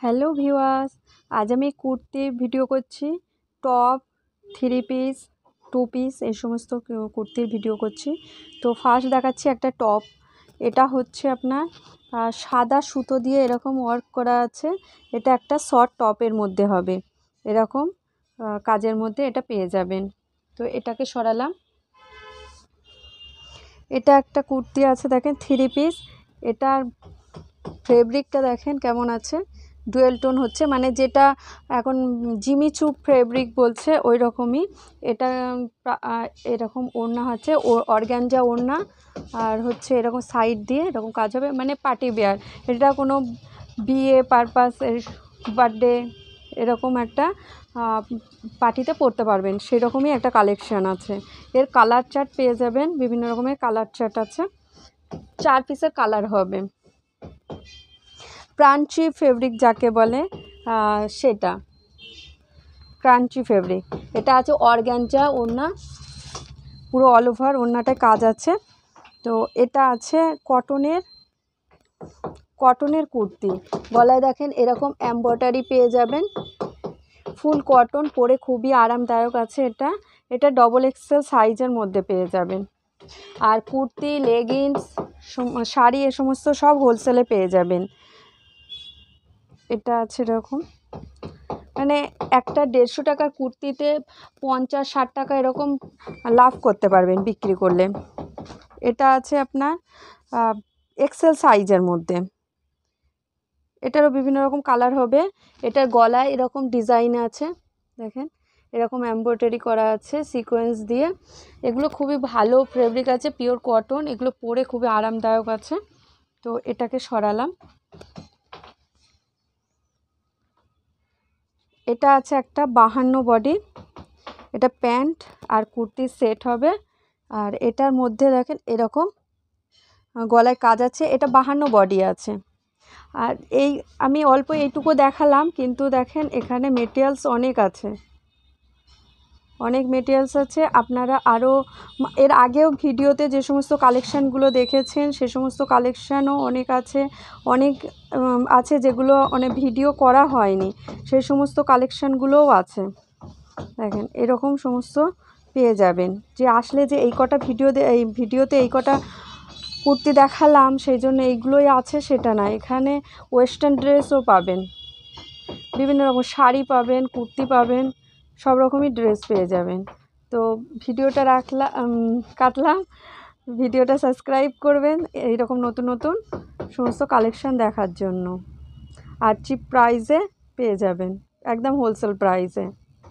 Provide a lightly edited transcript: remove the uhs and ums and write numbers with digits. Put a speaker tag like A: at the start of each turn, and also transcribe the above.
A: Hello viewers, আজ আমি কুর্তির ভিডিও করছি। Top, three piece, two piece এই সমস্ত কুর্তির ভিডিও করছি। তো ফার্স্ট দেখাচ্ছি একটা টপ। এটা হচ্ছে আপনার সাদা সুতো দিয়ে এরকম ওয়ার্ক করা আছে। এটা একটা শর্ট টপের মধ্যে হবে, এরকম কাজের মধ্যে এটা পেয়ে যাবেন। তো এটাকে সরালাম। এটা একটা কুর্তি আছে, দেখেন থ্রি পিস। এটার ফেব্রিকটা দেখেন কেমন আছে, ডুয়েল টোন হচ্ছে, মানে যেটা এখন জিমি চু ফেব্রিক বলছে ওই রকমই। এটা এরকম ওড়না হচ্ছে অর্গানজা ওড়না, আর হচ্ছে এরকম সাইড দিয়ে এরকম কাজ হবে, মানে পার্টি ওয়্যার। এটা কোনো বিয়ে পারপাস, বার্থডে এরকম একটা পার্টিতে পরতে পারবেন, সেরকমই একটা কালেকশান আছে। এর কালার চার্ট পেয়ে যাবেন, বিভিন্ন রকমের কালার চার্ট আছে, 4 পিসের কালার হবে। ক্রাঞ্চি ফেব্রিক যাকে বলে সেটা ক্রাঞ্চি ফেব্রিক। এটা আছে অর্গানজা ওড়না, পুরো অল ওভার ওড়নাটায় কাজ আছে। তো এটা আছে কটনের কুর্তি। গলায় দেখেন এরকম এমব্রয়ডারি পেয়ে যাবেন, ফুল কটন, পরে খুবই আরামদায়ক আছে। এটা ডবল এক্সেল সাইজের মধ্যে পেয়ে যাবেন। আর কুর্তি, লেগিংস, শাড়ি এ সমস্ত সব হোলসেলে পেয়ে যাবেন। এটা আছে এরকম, মানে একটা 150 টাকার কুর্তিতে 50-60 টাকা এরকম লাভ করতে পারবেন বিক্রি করলে। এটা আছে আপনার এক্সেল সাইজের মধ্যে। এটারও বিভিন্ন রকম কালার হবে। এটার গলায় এরকম ডিজাইন আছে, দেখেন এরকম এমব্রয়ডারি করা আছে সিকোয়েন্স দিয়ে। এগুলো খুবই ভালো ফেব্রিক আছে, পিওর কটন, এগুলো পরে খুবই আরামদায়ক আছে। তো এটাকে সরালাম। এটা আছে একটা 52 বডি, এটা প্যান্ট আর কুর্তির সেট হবে। আর এটার মধ্যে দেখেন এরকম গলায় কাজ আছে, এটা 52 বডি আছে। আর আমি অল্প এইটুকু দেখালাম, কিন্তু দেখেন এখানে মেটেরিয়ালস অনেক আছে, অনেক মেটেরিয়ালস আছে। আপনারা আরও এর আগেও ভিডিওতে যে সমস্ত কালেকশানগুলো দেখেছেন সে সমস্ত কালেকশানও অনেক আছে, অনেক আছে যেগুলো অনেক ভিডিও করা হয়নি, সেই সমস্ত কালেকশানগুলোও আছে। দেখেন এরকম সমস্ত পেয়ে যাবেন। যে আসলে যে এই কটা ভিডিওতে এই কটা কুর্তি দেখালাম সেই জন্য এইগুলোই আছে সেটা না, এখানে ওয়েস্টার্ন ড্রেসও পাবেন, বিভিন্ন রকম শাড়ি পাবেন, কুর্তি পাবেন, সব রকমই ড্রেস পেয়ে যাবেন। তো ভিডিওটা কাটলাম। ভিডিওটা সাবস্ক্রাইব করবেন এইরকম নতুন নতুন সমস্ত কালেকশান দেখার জন্য। আর চিপ প্রাইসে পেয়ে যাবেন, একদম হোলসেল প্রাইসে।